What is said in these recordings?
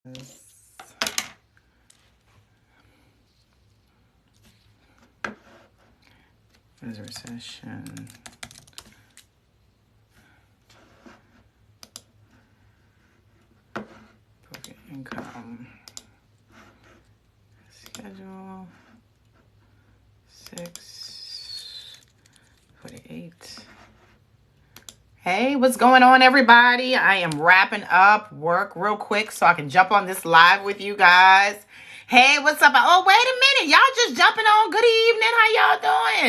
What is recession? Book income. Schedule 6:48. Hey, what's going on, everybody? I am wrapping up work real quick so I can jump on this live with you guys. Hey, what's up? Oh, wait a minute. Y'all just jumping on. Good evening. How y'all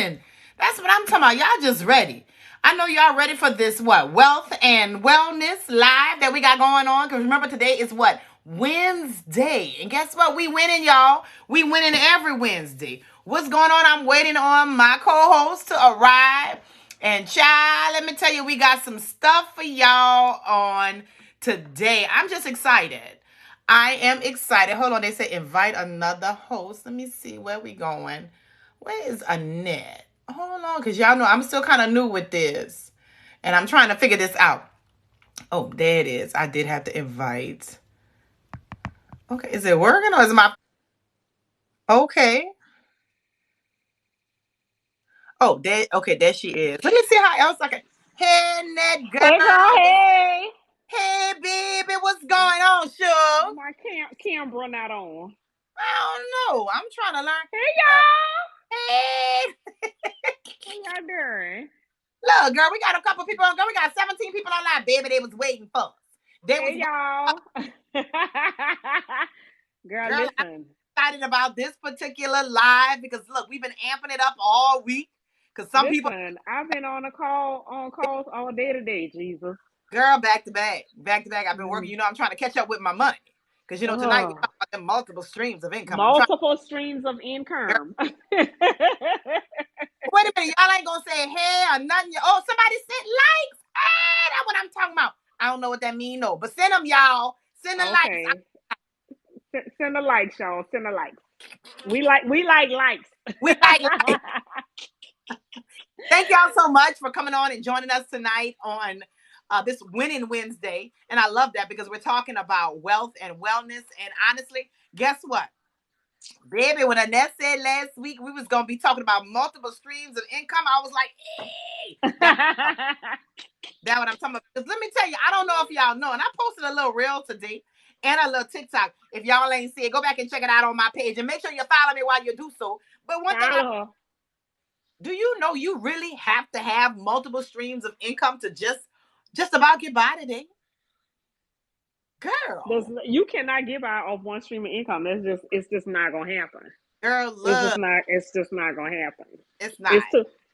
doing? That's what I'm talking about. Y'all just ready. I know y'all ready for this, wealth and wellness live that we got going on. Because remember, today is what? Wednesday. And guess what? We winning, y'all. We winning every Wednesday. What's going on? I'm waiting on my co-host to arrive. And child, let me tell you, we got some stuff for y'all on today. I'm just excited. I am excited. Hold on, they say invite another host. Let me see where we going. Where is Annette? Hold on, because y'all know I'm still kind of new with this. And I'm trying to figure this out. Oh, there it is. I did have to invite. Okay, is it working or is my... Okay. Oh, there she is. Let me see how else I can... Hey, Annette, girl. Hey girl, hey. Hey, baby, what's going on, Suge? My camera not on. I don't know. I'm trying to learn. Hey y'all. Hey. What y'all doing? Look, girl, we got a couple people on. Girl, we got 17 people online, baby. They was waiting for us. They was Hey y'all. Girl, girl, I'm listen. excited about this particular live because look, we've been amping it up all week. Because some people, Listen, I've been on calls all day today, Jesus. girl, back to back. Back to back. I've been working. Mm. You know, I'm trying to catch up with my money. Because tonight we Oh, talk about the multiple streams of income. I'm trying. multiple streams of Girl, income. wait a minute, y'all ain't gonna say hey or nothing. Oh, somebody sent likes. Hey, that's what I'm talking about. I don't know what that mean, no, but send them, y'all. Send the likes. Okay. Send a like, y'all. Send a like. We like likes. We like likes. Thank y'all so much for coming on and joining us tonight on this Winning Wednesday. And I love that because we're talking about wealth and wellness. And honestly, guess what? Baby, when Annette said last week we was going to be talking about multiple streams of income, I was like, hey, that's what I'm talking about. Because let me tell you, I don't know if y'all know, and I posted a little reel today and a little TikTok. If y'all ain't see it, go back and check it out on my page and make sure you follow me while you do so. But one thing Follow. do you know you really have to have multiple streams of income to just about get by today? Girl. You cannot give out of one stream of income. It's just not gonna happen. Girl, It's just look, not it's just not gonna happen. it's not.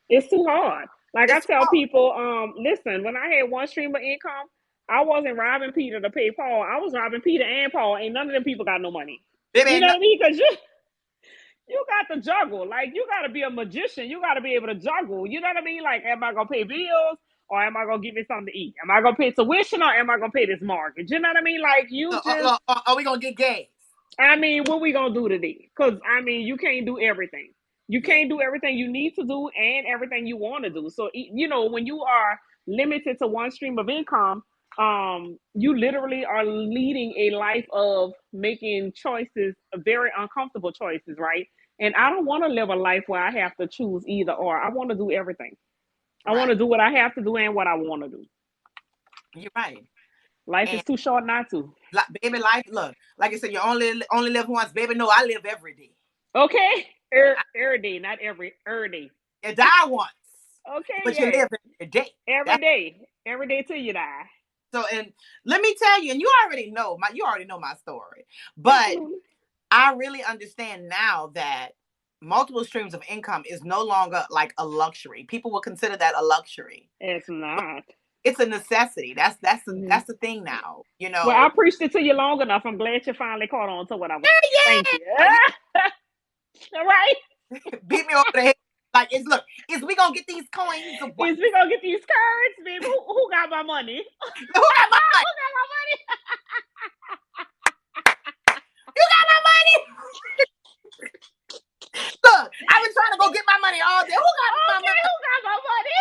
It's too hard. Like I It's tell hard. people, listen, when I had one stream of income, I wasn't robbing Peter to pay Paul. I was robbing Peter and Paul. Ain't none of them people got no money. Baby You ain't know no, what I mean? Because you got to juggle. Like you got to be a magician. You got to be able to juggle. You know what I mean? Like, am I gonna pay bills or am I gonna give me something to eat? Am I gonna pay tuition or am I gonna pay this mortgage? You know what I mean? Like you just, are we gonna get gas? I mean, what we gonna do today? Because I mean, you can't do everything. You Yeah. can't do everything you need to do and everything you want to do. So when you are limited to one stream of income, you literally are leading a life of making choices, very uncomfortable choices, right? And I don't want to live a life where I have to choose either or. I want to do everything. I want Right. to do what I have to do and what I want to do. You're right. Life And is too short not to. baby, life, look, like I said, you only live once. Baby, no, I live every day. Okay, every day, not every day. You die once, Okay, but you yeah. live every day. That's Every day till you die. so. And let me tell you, and you already know my story, but Absolutely. I really understand now that multiple streams of income is no longer like a luxury. People will consider that a luxury. It's But not. it's a necessity. Mm-hmm. That's the thing now. Well, I preached it to you long enough. I'm glad you finally caught on to what I was saying. Thank Yeah, you. yeah. All right. Beat me over the head. Like is we gonna get these coins or what? Is we gonna get these cards, baby? Who got my money? Who got my money? Who got my money? You got my money. Look, I've been trying to go get my money all day. Who got my Okay, money? who got my money?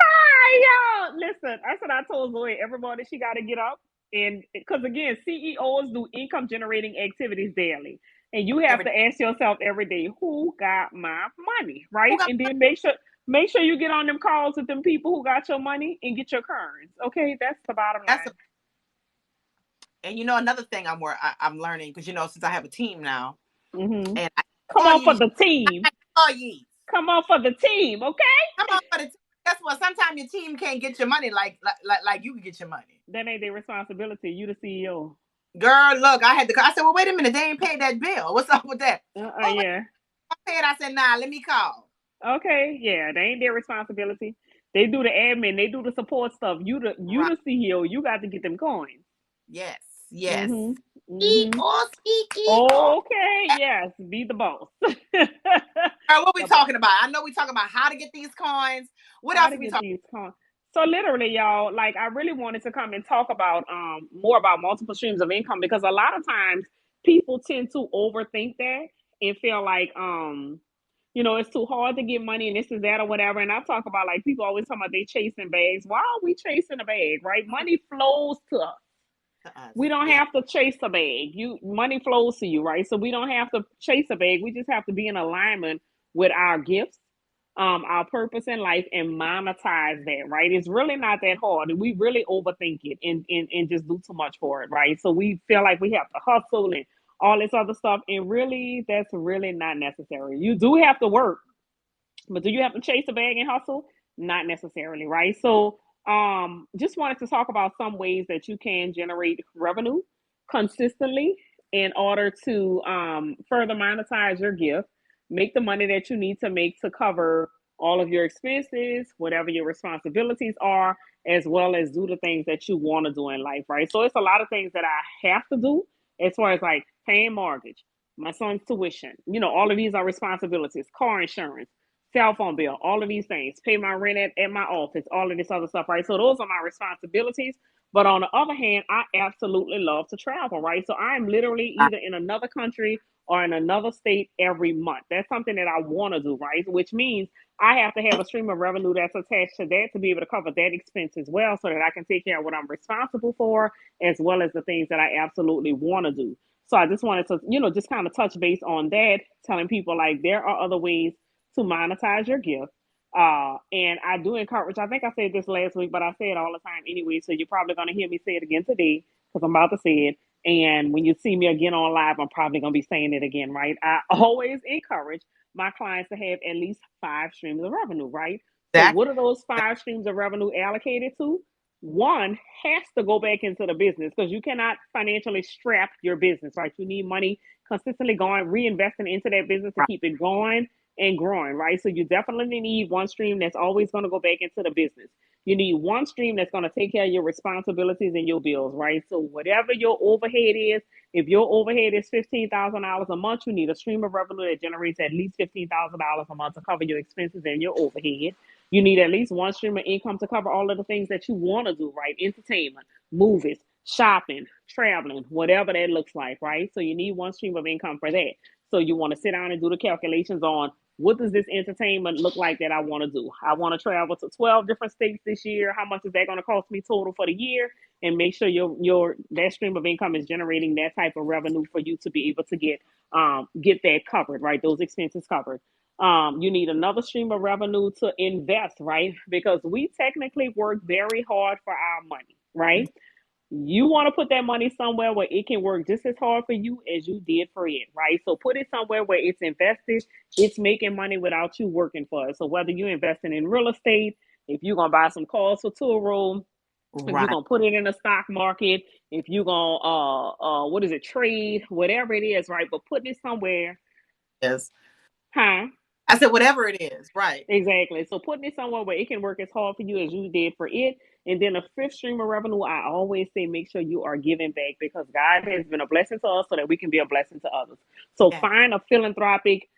Hi, y'all. Listen, that's what I told go ahead. Everybody, she got to get up. And because again, CEOs do income generating activities daily. And you have Every to ask yourself every day, who got my money? who Right? got And then make sure you get on them calls with them people who got your money and get your currents. Okay, that's the bottom that's line. and another thing I'm learning because since I have a team now Mm-hmm. and I Come on for employees, the team. employees. Come on for the team. Okay. Come on, but guess what? Sometimes your team can't get your money like you can get your money. That ain't their responsibility. You the CEO. Girl, look, I had to. I said, well, wait a minute, they ain't paid that bill. What's up with that? Oh, wait, Yeah. I paid. I said, nah, let me call. Okay. Yeah. They ain't their responsibility. They do the admin. They do the support stuff. You Right. the CEO. You got to get them coins. Yes. Yes. Mhm. Mhm. Ski. Okay. Yes. Be the boss. Girl, what we The boss. talking about? I know we talking about how to get these coins. What How else to are we get talking? these coins. So literally, y'all, like I really wanted to come and talk about more about multiple streams of income because a lot of times people tend to overthink that and feel like it's too hard to get money and this is that or whatever. And I talk about like people always talk about they chasing bags. Why are we chasing a bag, right? Money flows to us. To us? We don't Yeah. have to chase a bag. Money flows to you, right? So we don't have to chase a bag. We just have to be in alignment with our gifts, our purpose in life, and monetize that, right? It's really not that hard. We really overthink it and just do too much for it, right? So we feel like we have to hustle and all this other stuff, and really, that's really not necessary. You do have to work, but do you have to chase a bag and hustle? Not necessarily, right? So, just wanted to talk about some ways that you can generate revenue consistently in order to further monetize your gift, make the money that you need to make to cover all of your expenses, whatever your responsibilities are, as well as do the things that you want to do in life, right? So, it's a lot of things that I have to do as far as like paying mortgage, my son's tuition, all of these are responsibilities, car insurance, cell phone bill, all of these things, pay my rent at my office, all of this other stuff, right? So those are my responsibilities. But on the other hand, I absolutely love to travel, right? So I'm literally either in another country or in another state every month. That's something that I want to do, right? Which means I have to have a stream of revenue that's attached to that to be able to cover that expense as well so that I can take care of what I'm responsible for as well as the things that I absolutely want to do. So I just wanted to, just kind of touch base on that, telling people like there are other ways to monetize your gift. And I do encourage, I think I said this last week, but I say it all the time anyway. So you're probably going to hear me say it again today because I'm about to say it. And when you see me again on live, I'm probably going to be saying it again, right? I always encourage my clients to have at least 5 streams of revenue, right? So Exactly. what are those 5 streams of revenue allocated to? One has to go back into the business because you cannot financially strap your business, right? You need money consistently going, reinvesting into that business to Right. keep it going and growing, right? So you definitely need one stream that's always going to go back into the business. You need one stream that's going to take care of your responsibilities and your bills, right? So whatever your overhead is, if your overhead is $15,000 a month, you need a stream of revenue that generates at least $15,000 a month to cover your expenses and your overhead. You need at least one stream of income to cover all of the things that you want to do, right? Entertainment, movies, shopping, traveling, whatever that looks like, right? So you need one stream of income for that. So you want to sit down and do the calculations on what does this entertainment look like that I want to do? I want to travel to 12 different states this year. How much is that going to cost me total for the year? And make sure your that stream of income is generating that type of revenue for you to be able to get that covered, right? Those expenses covered. You need another stream of revenue to invest, right? Because we technically work very hard for our money, right? You want to put that money somewhere where it can work just as hard for you as you did for it, right? So put it somewhere where it's invested, it's making money without you working for it. So whether you're investing in real estate, if you're gonna buy some cars for tour room, if you're Right. gonna put it in the stock market, if you're gonna what is it, trade, whatever it is, right? But putting it somewhere, Yes. huh? I said whatever it is. Right. Exactly. So putting it somewhere where it can work as hard for you as you did for it. And then a fifth stream of revenue, I always say make sure you are giving back because God has been a blessing to us so that we can be a blessing to others. So Yeah. find a philanthropic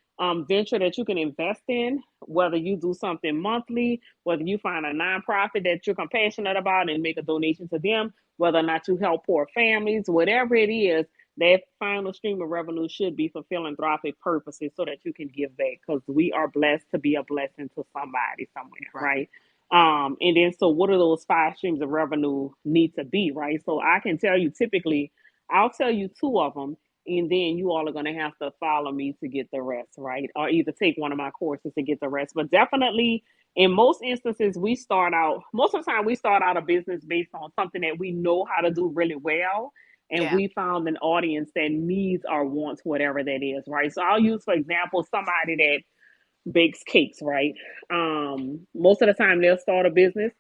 venture that you can invest in, whether you do something monthly, whether you find a nonprofit that you're compassionate about and make a donation to them, whether or not you help poor families, whatever it is, that final stream of revenue should be for philanthropic purposes so that you can give back because we are blessed to be a blessing to somebody somewhere, Right. right? And then, so what do those five streams of revenue need to be, right? So I can tell you typically, I'll tell you two of them, and then you all are going to have to follow me to get the rest, right? Or either take one of my courses to get the rest. But definitely, in most instances, most of the time, we start out a business based on something that we know how to do really well. And Yeah. we found an audience that needs or wants whatever that is, right? So I'll use, for example, somebody that bakes cakes, right? Most of the time they'll start a business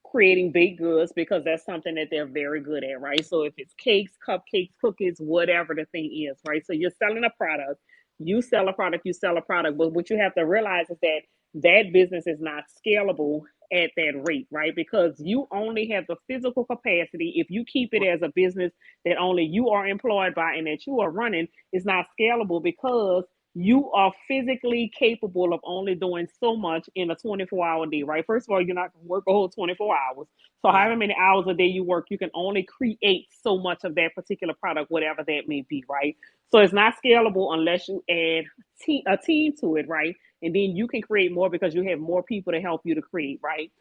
creating baked goods because that's something that they're very good at, right? So if it's cakes, cupcakes, cookies, whatever the thing is, right? So you're selling a product, you sell a product, but what you have to realize is that that business is not scalable at that rate, right? Because you only have the physical capacity. If you keep it as a business that only you are employed by and that you are running, it's not scalable because you are physically capable of only doing so much in a 24-hour day, right? First of all, you're not going to work a whole 24 hours. So, Right. however many hours a day you work, you can only create so much of that particular product, whatever that may be, right? So, it's not scalable unless you add a team to it, right? And then you can create more because you have more people to help you to create, right?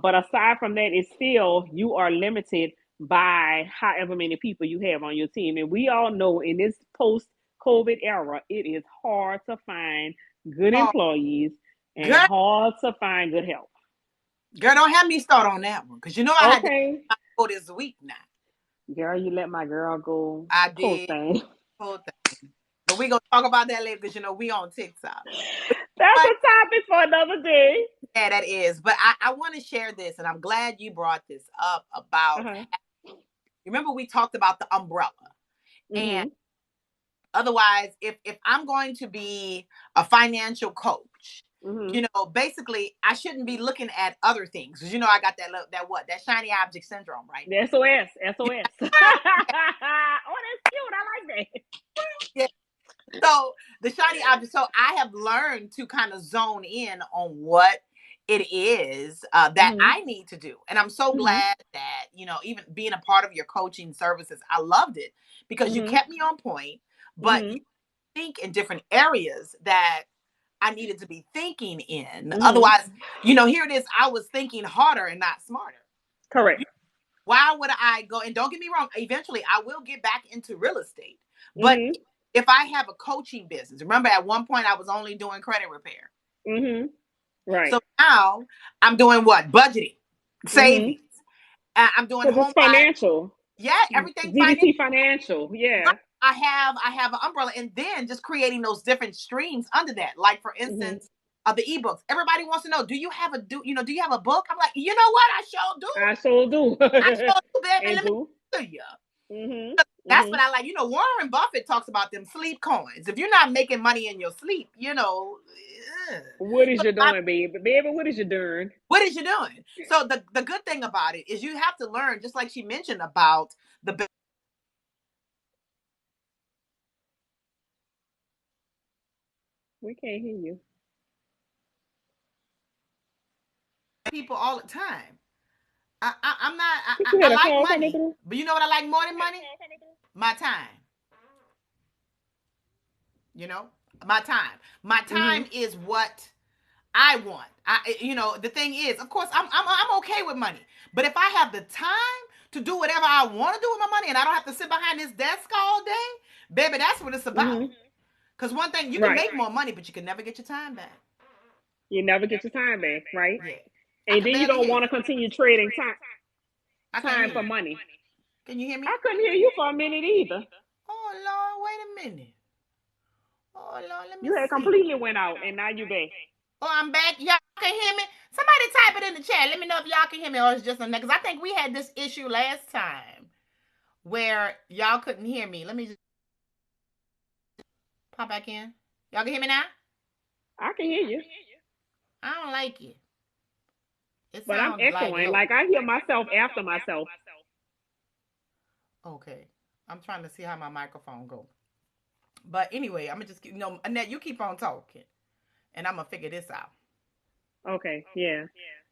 But aside from that, it's still you are limited by however many people you have on your team. And we all know in this post COVID era, it is hard to find good Oh, employees and girl, hard to find good help. girl, don't have me start on that one because you know I had to Okay, go this week now. girl, you let my girl go. I Poor did thing. whole thing, but we gonna talk about that later because you know we on TikTok. But That's what? a topic for another day. Yeah, that is. But I want to share this, and I'm glad you brought this up Uh about. huh. Remember, we talked about the umbrella, and Mhm. otherwise, if I'm going to be a financial coach, Mhm. basically I shouldn't be looking at other things because I got that shiny object syndrome, right? The SOS. SOS. Oh, that's cute. I like that. Yeah. So the shiny object. So I have learned to kind of zone in on what it is that Mhm. I need to do, and I'm so Mhm. glad that even being a part of your coaching services, I loved it because you Mhm. kept me on point, but you Mhm. think in different areas that I needed to be thinking in. Mhm. Otherwise, here it is. I was thinking harder and not smarter. Correct. Why would I go? And don't get me wrong, eventually I will get back into real estate. But Mhm. if I have a coaching business, remember at one point I was only doing credit repair. Mhm. Right. So now I'm doing what? Budgeting, Mhm. savings. I'm doing Because it's home buy. financial. Yeah, everything financial. GDT financial. Right. Yeah. I have an umbrella, and then just creating those different streams under that. Like for Mhm. instance, of the ebooks. Everybody wants to know, do you have a book? I'm like, you know what? I sure do. I sure do. I sure do, baby. And Let me do. tell you. Mhm. That's what Mhm. I like. Warren Buffett talks about them sleep coins. If you're not making money in your sleep, What is So you doing, baby? Baby, what is you doing? what is you doing? So the good thing about it is you have to learn, just like she mentioned about the We can't hear you. people all the time. I'm not. Did you hear I the like call coming money, through? but you know what I like more than money? My time. You know, my time. My Mhm. time is what I want. The thing is, of course, I'm okay with money, but if I have the time to do whatever I want to do with my money, and I don't have to sit behind this desk all day, baby, that's what it's about. Mhm. Because one thing, you can Right. make more money, but you can never get your time back. You never get your time back, right? Yeah, I And can then you barely don't hear want you. to continue trading I can't time hear for you. money. Can you hear me? I couldn't hear you for a minute either. Oh Lord, wait a minute. Oh Lord, let me You had see. completely went out, and now you back. Oh, I'm back. Y'all can hear me? Somebody type it in the chat. Let me know if y'all can hear me or it's just on that. Because I think we had this issue last time where y'all couldn't hear me. Let me just pop back in. Y'all can hear me now? I can hear you, I don't like it. It but I'm sounds like echoing. low. Like I hear myself after myself. Okay. I'm trying to see how my microphone go. But anyway, I'm going to just, Annette, you keep on talking. And I'm going to figure this out. Okay, yeah.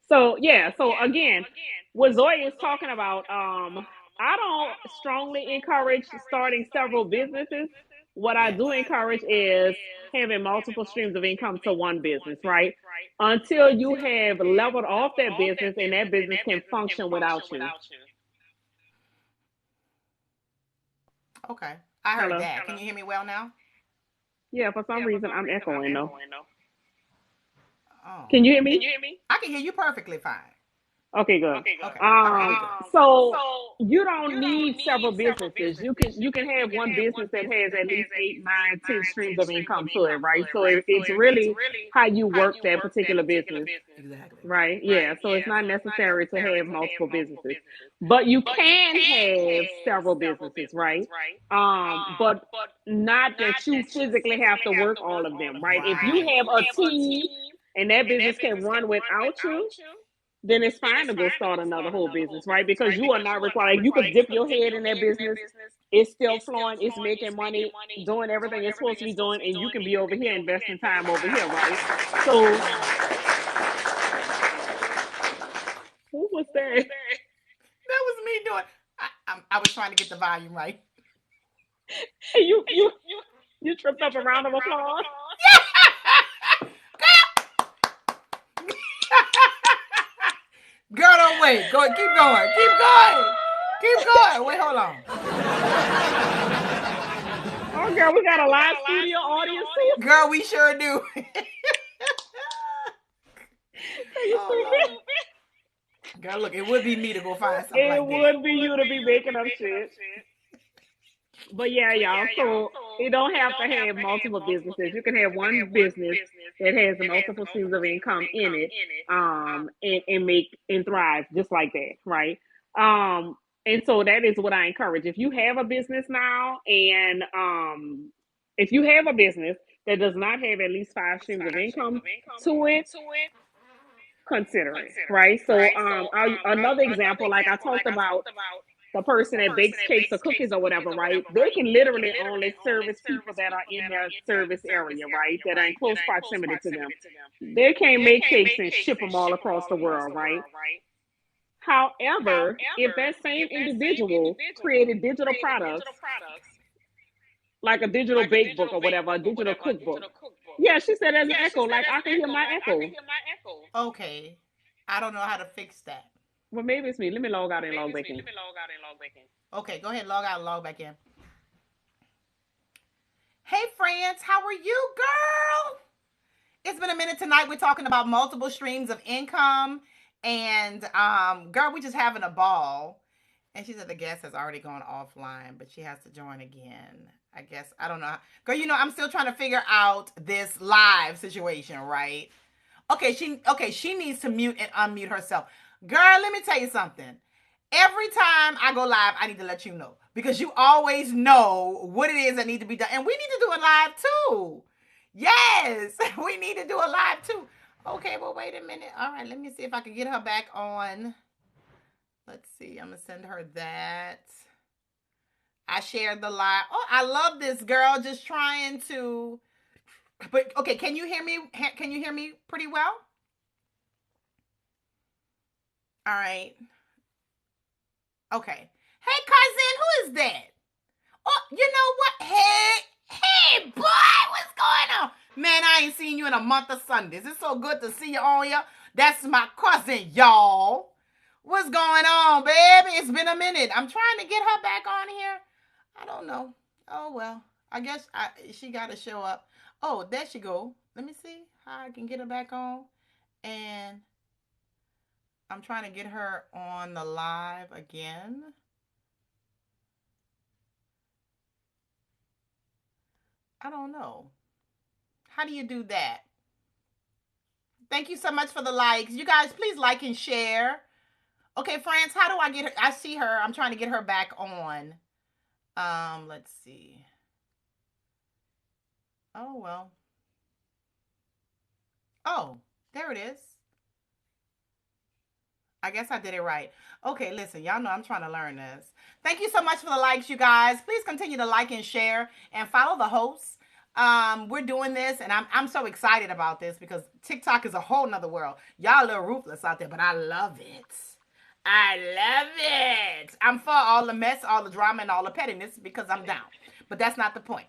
So yeah, so again, what Zoya is talking about, I don't strongly encourage starting several businesses what I do encourage is having multiple streams of income to one business, right? Until you have leveled off that business and that business can function without you. Okay. I heard Hello? that. Can you hear me well now? Yeah, for some reason I'm echoing though. Oh. Can you hear me? I can hear you perfectly fine. Okay, good. Okay. All right, we good. So you don't need several businesses. You can have one business that has at least 8, 9, 10 streams of income to it, right? So it's really how you work that particular business. Exactly. Right. Yeah. So it's not necessary to have multiple businesses, but you can have several businesses, right? But not that you physically have to work all of them, right? If you Right. have a team and that business can run without you, then it's fine to go start another whole business, right? Because you are not required. You could dip your head in that business. It's still flowing. It's making money, doing everything it's supposed to be doing, and you can be over here investing time over here, right? So who was that? That was me doing. I was trying to get the volume right. You you tripped up a round of applause. Girl, don't wait. Go, keep going. Keep going. Keep going. Wait, hold on. Oh girl, we got a live studio audience too. Girl, we sure do. You Oh stupid. Lord. Girl, look, it would be me to go find something It like that. would be you to be making up shit. But yeah, y'all. So you don't have to have multiple businesses. You can have one business that has multiple streams of income in it, and make and thrive just like that, right? And so that is what I encourage. If you have a business now, and if you have a business that does not have at least 5 streams of income to it, consider it, right? So, another example, like I talked about the person that bakes cakes or cookies or whatever, right? They can literally only service people that are in their service area, right? That are in close proximity to them. They can't make cakes and ship them all across the world, right? However, if that same individual created digital products, like a digital bake book or whatever, a digital cookbook. Yeah, she said there's an echo. Like I can hear my echo. Okay. I don't know how to fix that. Well, maybe it's me. Let me log out and log back in. Okay, go ahead, log out and log back in. Hey friends, how are you, girl? It's been a minute tonight. We're talking about multiple streams of income. And girl, we just having a ball. And she said the guest has already gone offline, but she has to join again. I guess I don't know. Girl, I'm still trying to figure out this live situation, right? She needs to mute and unmute herself. Girl, let me tell you something. Every time I go live, I need to let you know because you always know what it is that need to be done. And we need to do it live too. Yes, we need to do it live too. Okay, well, wait a minute. All right, let me see if I can get her back on. Let's see. I'm going to send her that. I shared the live. Oh, I love this girl just trying to. But okay, can you hear me? Can you hear me pretty well? All right. Okay. Hey, cousin, who is that? Oh, you know what? Hey, boy, what's going on? Man, I ain't seen you in a month of Sundays. It's so good to see you on here. That's my cousin, y'all. What's going on, baby? It's been a minute. I'm trying to get her back on here. I don't know. Oh, well. I guess she got to show up. Oh, there she go. Let me see how I can get her back on. And I'm trying to get her on the live again. I don't know. How do you do that? Thank you so much for the likes. You guys, please like and share. Okay, France, how do I get her? I see her. I'm trying to get her back on. Let's see. Oh, well. Oh, there it is. I guess I did it right. Okay, listen, y'all know I'm trying to learn this. Thank you so much for the likes, you guys. Please continue to like and share and follow the hosts. We're doing this, and I'm so excited about this because TikTok is a whole nother world. Y'all a little ruthless out there, but I love it. I love it. I'm for all the mess, all the drama, and all the pettiness because I'm down. But that's not the point.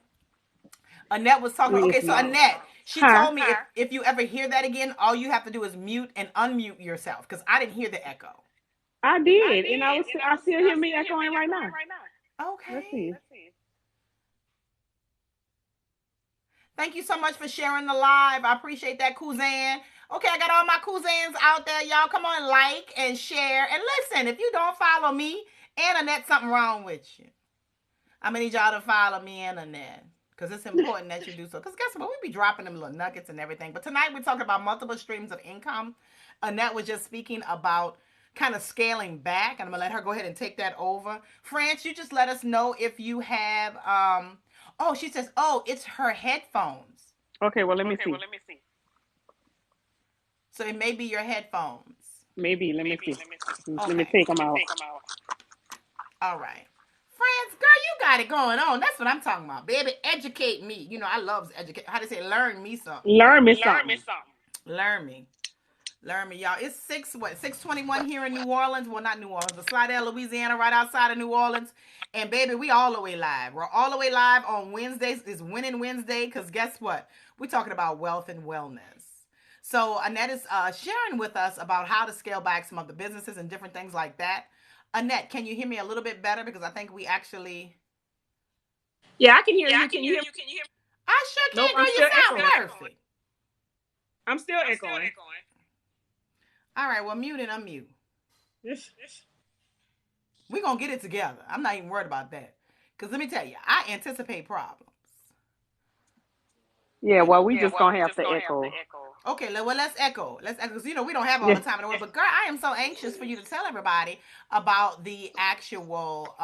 Annette was talking about. Okay, It's so not. Annette, she Huh? told me if you ever hear that again, all you have to do is mute and unmute yourself because I didn't hear the echo. I did, and I still hear me echoing right now. Let's Okay. see. Thank you so much for sharing the live. I appreciate that, Kuzan. Okay, I got all my Kuzans out there. Y'all come on, like and share. And listen, if you don't follow me and Annette, something wrong with you. I'm gonna need y'all to follow me and Annette. Because it's important that you do so. Because guess what? We be dropping them little nuggets and everything. But tonight we're talking about multiple streams of income. Annette was just speaking about kind of scaling back. And I'm gonna let her go ahead and take that over. France, you just let us know if you have oh, she says, oh, it's her headphones. Okay, well, let me see. So it may be your headphones. Maybe, let me see. Let me Okay. take them out. All right. Friends, girl, you got it going on. That's what I'm talking about. Baby, educate me. You know, I love educate. How to say learn me something. Learn me something. Learn me. Learn me, y'all. It's 6:21 here in New Orleans. Well, not New Orleans, but Slidell, Louisiana, right outside of New Orleans. And baby, we all the way live. We're all the way live on Wednesdays. It's Winning Wednesday, because guess what? We're talking about wealth and wellness. So Annette is sharing with us about how to scale back some of the businesses and different things like that. Annette, can you hear me a little bit better? Because I think we actually. Yeah, I can hear you. Can you hear me? I sure Nope, can, I'm girl. You still sound echoing. perfect. I'm still echoing. All right, well, mute and unmute. Yes. We're going to get it together. I'm not even worried about that. Because let me tell you, I anticipate problems. Yeah, well, we just gonna have to echo. Okay, well, let's echo. Let's echo. Because, you know, we don't have all Yeah. the time in the world. But, girl, I am so anxious for you to tell everybody about the actual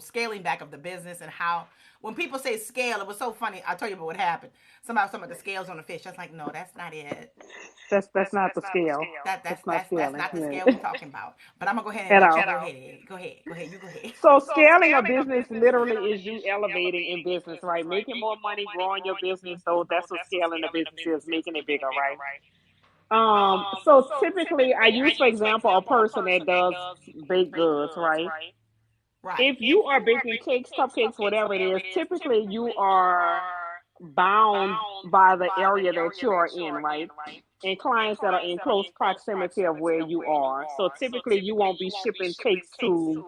scaling back of the business and how when people say scale, it was so funny. I'll tell you about what happened. Somebody was talking about the scales on the fish. I was like, no, that's not it. That's not the scale. That's not That's scaling. not the scale Yeah. we're talking about. But I'm gonna go ahead and At let you all. go ahead. Go ahead. Go ahead. You go ahead. So scaling a business literally is you elevating in business, right? Making more money, growing your business. So that's what scaling the business is, making it bigger, right? So typically I use, for example, a person that does baked goods, right? Right. If you are baking cakes, cupcakes, whatever it is, typically you are bound by the area that you are in, right? And clients that are in close proximity of where you are. So typically you won't be shipping cakes to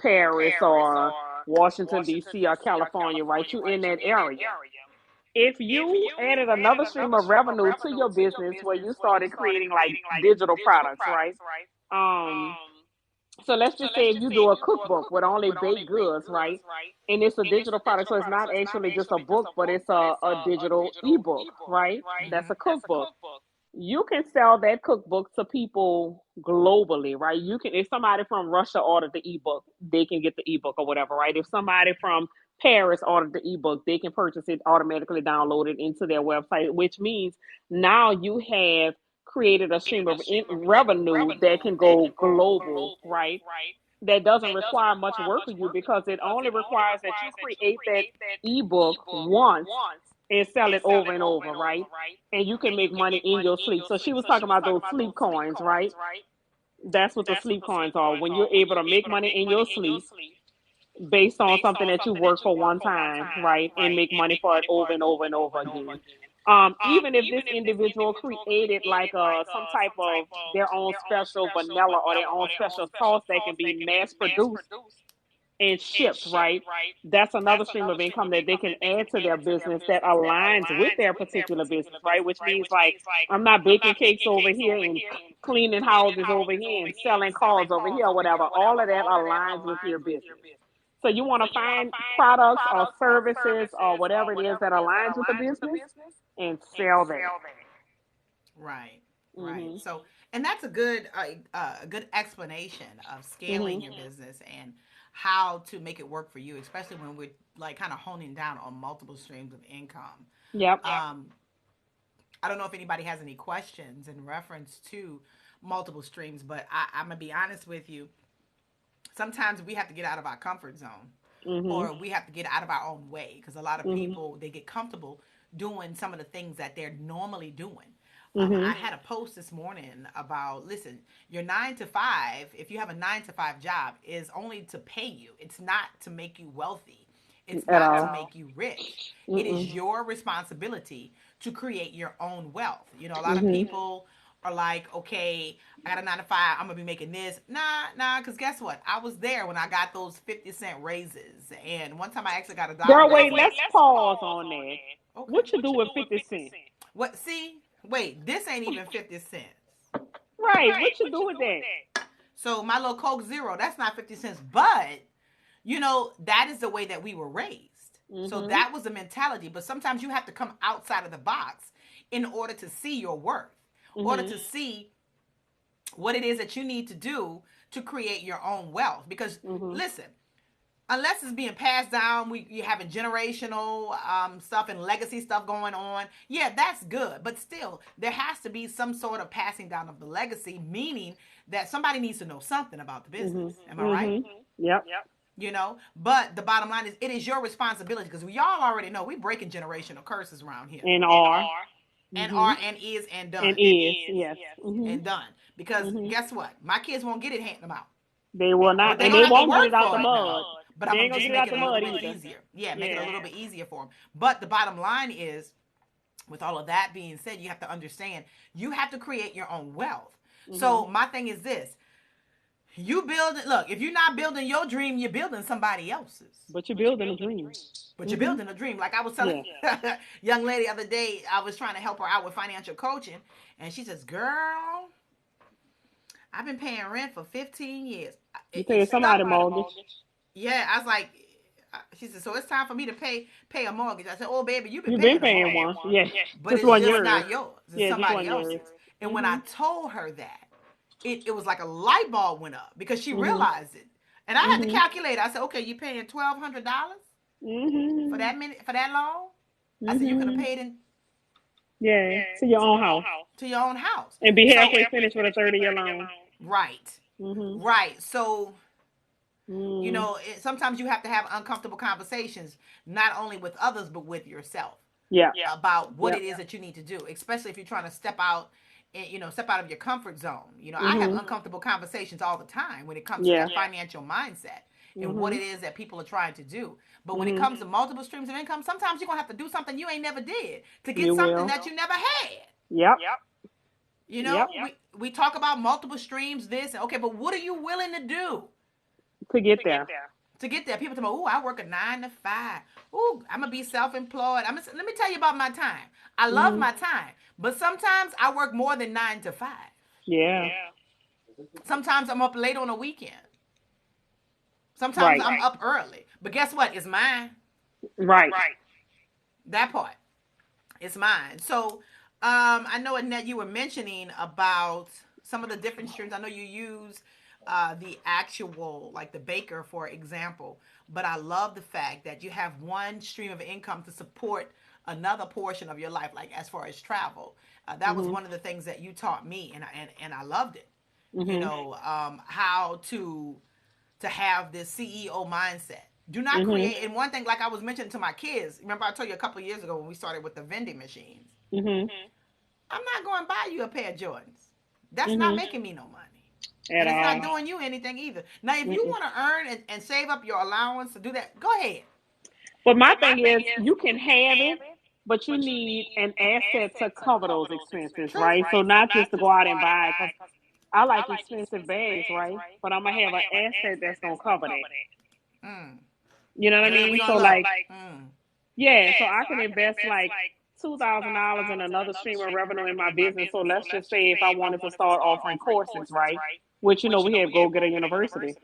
Paris or Washington, D.C. or California, right? You in that area. If you added another stream of revenue to your business where you started creating like digital products, right? Um, so let's just say if you do a cookbook with only baked goods, right? And it's a digital product, so it's not actually just a book, but it's a digital ebook, right? That's a cookbook. You can sell that cookbook to people globally, right? You can, if somebody from Russia ordered the ebook, they can get the ebook or whatever, right? If somebody from Paris ordered the ebook, they can purchase it, automatically download it into their website, which means now you have created a stream of revenue that can go global, right? That doesn't require much work of you because it only requires that you create that ebook once and sell it over and over, right? And you can make money in your sleep. So she was talking about those sleep coins, right? That's what the sleep coins are. When you're able to make money in your sleep based on something that you work for one time, right? And make money for it over and over and over again. Even if this individual created like some type of their own special vanilla or their own special sauce that can be mass produced and shipped, right? That's another stream of income that they can add to their business that aligns with their particular business, right? Which means like I'm not baking cakes over here and cleaning houses over here and selling cars over here or whatever. All of that aligns with your business. So you want to find products or services or whatever it is that aligns with the business and sell that. Right. Right. Mhm. So, and that's a good explanation of scaling Mhm. your business and how to make it work for you, especially when we're like kind of honing down on multiple streams of income. Yep. I don't know if anybody has any questions in reference to multiple streams, but I'm gonna be honest with you. Sometimes we have to get out of our comfort zone, Mhm. or we have to get out of our own way, because a lot of Mhm. people, they get comfortable doing some of the things that they're normally doing. I Mhm. had a post this morning about, listen, your 9 to 5, if you have a 9 to 5 job, is only to pay you. It's not to make you wealthy. It's At not to all. make you rich. It is Mm-mm. your responsibility to create your own wealth. You know, a lot of Mm-hmm. people are like, okay, I got a 9 to 5, I'm gonna be making this. Nah, because guess what? I was there when I got those 50-cent raises. And one time I actually got a dollar Girl, raise. wait, let's pause on that. Okay. What you do with 50 cents? What? See, wait, this ain't even 50 cents. Right, what you do with that? So my little Coke Zero, that's not 50 cents, but you know, that is the way that we were raised. So Mm-hmm. that was the mentality. But sometimes you have to come outside of the box in order to see your worth, in order Mm-hmm. to see what it is that you need to do to create your own wealth. Because Mm-hmm. listen, unless it's being passed down, you having generational stuff and legacy stuff going on. Yeah, that's good, but still, there has to be some sort of passing down of the legacy, meaning that somebody needs to know something about the business. Am Mm-hmm. I right? Mm-hmm. Yep. You know, but the bottom line is it is your responsibility because we all already know we breaking generational curses around here, And are. and Mm-hmm. are and is and done And is, yes. Mm-hmm. and done. Because Mm-hmm. guess what? My kids won't get it handing them out, They will not, but they and gonna they have to won't get work it out for the it now. mud. But I'm They gonna ain't gonna just get it make out it the a little mud bit either. easier. Yeah, make it a Yeah. little bit easier for them. But the bottom line is, with all of that being said, you have to understand you have to create your own wealth. Mm-hmm. So my thing is this: you build it. Look, if you're not building your dream, you're building somebody else's. But you're building a dream. But you're Mm-hmm. building a dream. Like I was telling Yeah. a young lady the other day, I was trying to help her out with financial coaching, and she says, "Girl, I've been paying rent for 15 years. You It pay stuck." somebody mortgage. Yeah, I was like, she said, so it's time for me to pay a mortgage. I said, oh baby, you've been You've been paying a paying mortgage, one. Yeah. but Just it's one just yours. not yours. It's Yeah, just somebody one yours. else's. And when Mm-hmm. I told her that, it was like a light bulb went up because she Mm-hmm. realized it. And I had to Mm-hmm. calculate. I said, okay, you paying $1,200 for Mm-hmm. that minute for that long? I said you could have Mm-hmm. paid in Yeah. To your own house. to your own house. And be So halfway finished with a 30-year loan. right, Mm-hmm. right. So you Mm. know, sometimes you have to have uncomfortable conversations, not only with others but with yourself Yeah. about what Yep. it is that you need to do, especially if you're trying to step out and step out of your comfort zone. You know, I have Mm-hmm. uncomfortable conversations all the time when it comes to Yeah. that financial mindset and what Mm-hmm. it is that people are trying to do. But when it Mm-hmm. comes to multiple streams of income, sometimes you're gonna have to do something you ain't never did to get You something will. that you never had. Yep. You Yep. know, we talk about multiple streams, this and okay, but what are you willing to do To get there. to get there? People tell me, "Oh, I work a 9 to 5. Oh, I'm gonna be self-employed." Let me tell you about my time. I love Mm-hmm. my time, but sometimes I work more than 9 to 5. Yeah. Sometimes I'm up late on a weekend. Sometimes Right. I'm up early. But guess what? It's mine. Right. That part. It's mine. So, I know Annette, you were mentioning about some of the different streams. I know you use the actual, like the baker, for example. But I love the fact that you have one stream of income to support another portion of your life, like as far as travel. That was Mm-hmm. one of the things that you taught me, and I loved it. You Mm-hmm. know, how to have this CEO mindset. Do not Mm-hmm. create. And one thing, like I was mentioning to my kids, remember I told you a couple of years ago when we started with the vending machines. Mm-hmm. I'm not going to buy you a pair of Jordans. That's not Mm-hmm. making me no money. At And it's not all. doing you anything either. Now, if you Mm-mm. want to earn and save up your allowance to do that, go ahead. But my thing is, you can have it, but you need an asset to cover those expenses, True. right? So not just to go out and buy, because I like expensive bags, right? But I'm gonna have an asset that's gonna cover that. Mm. You know what I And we mean? So gonna look. like, Mm. yeah, so I can invest like $2,000 in another stream of revenue in my business. So let's just say if I wanted to start offering courses, right? Which we have Go Get a University.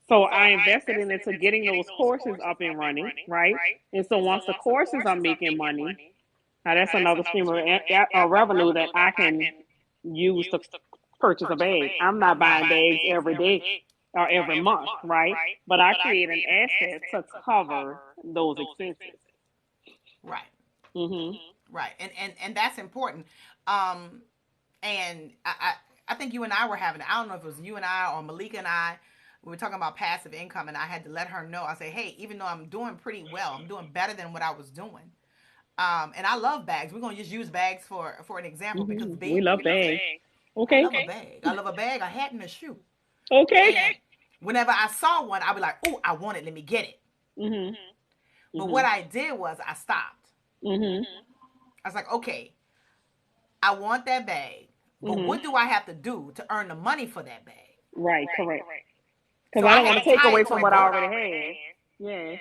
So I invested in it to getting those courses up and running, right? And so once the courses are making money, now that's another stream of revenue that I can use to purchase a bag. I'm not buying bags every day or every month, right? But I create an asset to cover those expenses. Right. Mhm. Right. And that's important. Um, and I think you and I were having, I don't know if it was you and I or Malika and I, we were talking about passive income, and I had to let her know. I say, hey, even though I'm doing pretty well, I'm doing better than what I was doing. And I love bags. We're gonna just use bags for an example because Mhm. We love baby, bags. I Okay. love a bag. I love a bag, a hat, and a shoe. Okay. And whenever I saw one, I'd be like, oh, I want it. Let me get it. Mhm. But what I did was I stopped. Mhm. I was like, okay, I want that bag, but Mhm. what do I have to do to earn the money for that bag? Right. Correct. So Because I I don't had want to to take tie away it to from a what I goal. already had. Yeah.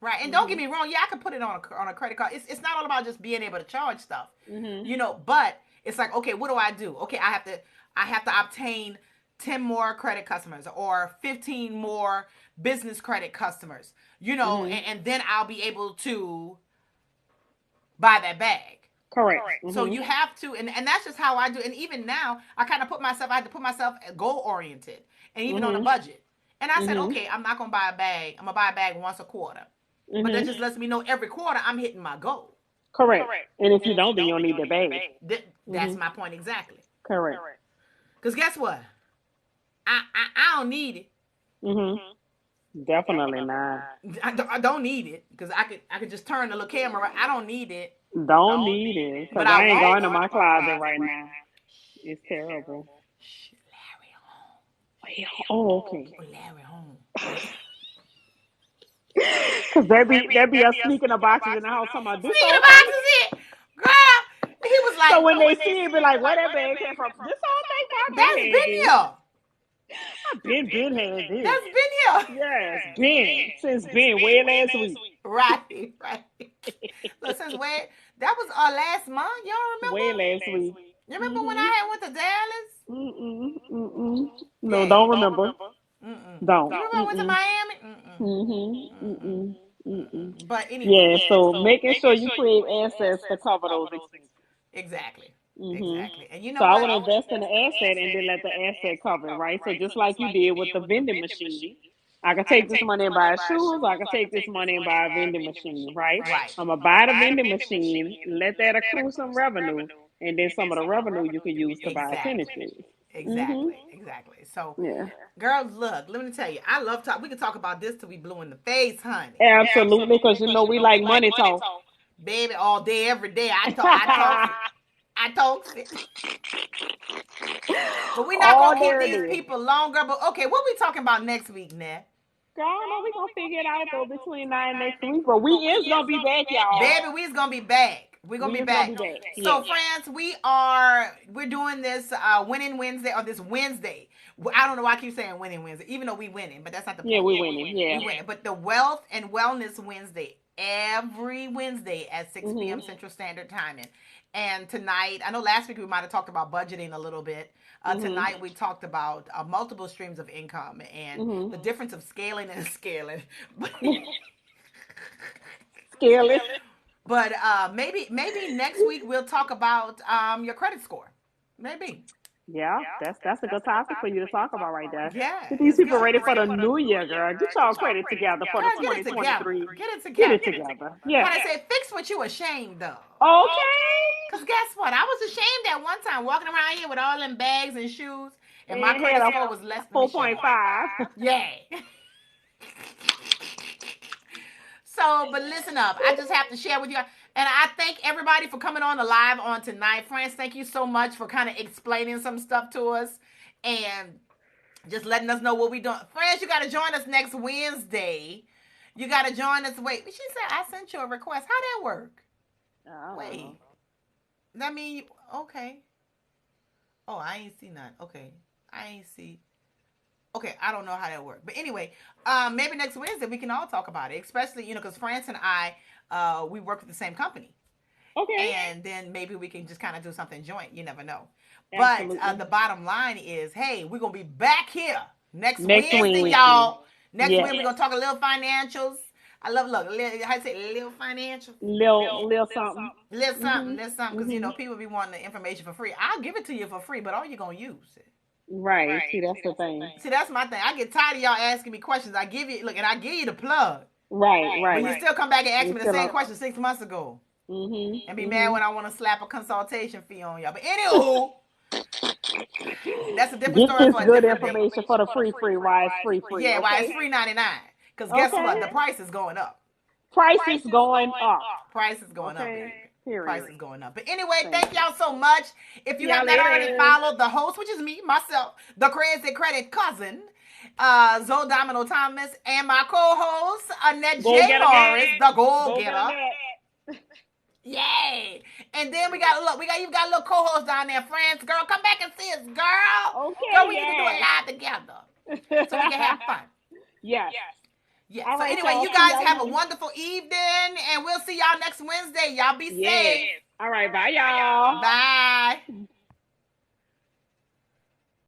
Right. And don't get Mhm. me wrong, yeah, I could put it on a credit card. It's not all about just being able to charge stuff. Mhm. But it's like, okay, what do I do? Okay, I have to obtain 10 more credit customers or 15 more business credit customers. Mhm. And then I'll be able to buy that bag. Correct. So Mhm. you have to, and that's just how I do. And even now, I had to put myself goal oriented and even on a Mhm. budget. And I said, Mhm. okay, I'm not gonna buy a bag. I'm gonna buy a bag once a quarter. But that Mhm. just lets me know every quarter I'm hitting my goal. Correct. And if you don't, then you don't need the bag. That's Mhm. my point exactly. Correct. Cause guess what? I don't need it. Mhm. Definitely not. I don't need it because I could just turn the little camera. I don't need it, Don't need it. but Because I I ain't want going it. to my closet right now. It's terrible. Shh, Larry home. Yeah. Oh, okay. Oh, Larry home. Because there be us sneaking the boxes in the house talking about this Sneaking the okay. boxes in, girl. He was So like, when they see it, be like, where that bag came from? This all thing I've been "That's had been this. here. I've been had this. That's been here." Yes, been since been way last week. Right, right. Look, since where that was our last month, y'all remember? Way last week. You remember when Mhm. I had went to Dallas? Mm-mm. Mm-mm. No, Yeah. don't remember. Mm-mm. Don't. You remember I went to Mm-mm. Miami? Mm-mm. Mm-hmm. Mm-mm. Mm-mm. Mm-mm. Mm-mm. But Yeah, anywho, so making sure you create assets to cover those expenses. exactly, Hmm. exactly. And you So know I what? want to invest in the asset and then let the asset cover it, right? So just like you did with the vending machine, I can take this money and buy shoes. I can take this money and buy a vending machine, right? Right. I'm gonna buy the vending machine, let that accrue some revenue, and then some of the revenue you can use to buy tennis Exactly. shoes. Hmm. Exactly. Exactly. So, Yeah, girls, look, let me tell you, I love talk. We can talk about this till we blue in the face, honey. absolutely, because you know we like money talk. Baby, all day, every day. I talks it. But we're not Oh, gonna keep there it these is. people longer. But okay, what we talking about next week, Nat? Girl, I don't know. We're gonna figure it out though between now and next week. But we is gonna be back, y'all. Baby, we's gonna be back. We're gonna We be is gonna back. be back. So, Yes. friends, we're doing this winning Wednesday or this Wednesday. I don't know why I keep saying winning Wednesday, even though we winning, but that's not the Yeah, point. we winning. We Yeah. winning. But the Wealth and Wellness Wednesday every Wednesday at 6 p.m. Mhm. Central Standard Timing. And tonight, I know last week we might have talked about budgeting a little bit. Mhm. Tonight we talked about multiple streams of income and Mhm. the difference of scaling and scaling. Scale it. But maybe next week we'll talk about your credit score. Maybe. Yeah, that's a good topic for you to talk about right there. Yeah, Get these it's people good. ready for the new year, girl. Get y'all credit together for the Girl, get it together. 2023. Get it Get together. it together. What Yeah. I say, fix what you ashamed of. Okay. Cause guess what? I was ashamed at one time walking around here with all them bags and shoes, and my And had credit a score was less. Let me shut up. 4.5. Yeah. So, but listen up. I just have to share with you. And I thank everybody for coming on the live on tonight. Friends, thank you so much for kind of explaining some stuff to us and just letting us know what we're doing. Friends, you got to join us next Wednesday. You got to join us. Wait, she said I sent you a request. How that work? I don't know. Wait, that mean okay? Oh, I ain't see none. Okay, I ain't see. Okay, I don't know how that works, but anyway, maybe next Wednesday we can all talk about it. Especially because France and I, we work with the same company, Okay. and then maybe we can just kind of do something joint. You never know. But Absolutely. the bottom line is, hey, we're gonna be back here next Next Wednesday, Wednesday. y'all. Next Yes. Wednesday we're gonna talk a little financials. I love how you say little financials. Little something. Mhm. Little something, because Mhm. people be wanting the information for free. I'll give it to you for free, but all you gonna use it. Right. See, that's the thing. See, that's my thing. I get tired of y'all asking me questions. I give you and I give you the plug, Right. but Right. you still come back and ask You me the still same on. question 6 months ago, Mhm. and be mad Mhm. when I want to slap a consultation fee on y'all. But anywho, that's a different Get story this for a good different day. information for the free. Why it's free. Yeah, why it's Okay. $3.99? Because guess Okay. what? The price is going up. Price is going up. Price is going up, Okay. baby. Price Period. is going up. But anyway, Thank thank you. y'all so much. If See you y'all have not already later. followed the host, which is me, myself, the crazy credit cousin, Zoe Domino Thomas, and my co-host Annette Go J. get a Morris, net. the Go get a goal-getter. net. Yay! And then we got you've got a little co-host down there, France. Girl, come back and see us, girl. Okay, Girl, we need to do a yes. live together so we can have fun. Yes. Yeah. All So right, anyway, y'all. you See guys y'all have a next. wonderful evening, and we'll see y'all next Wednesday. Y'all be Yes. safe. All right, bye, y'all. Bye.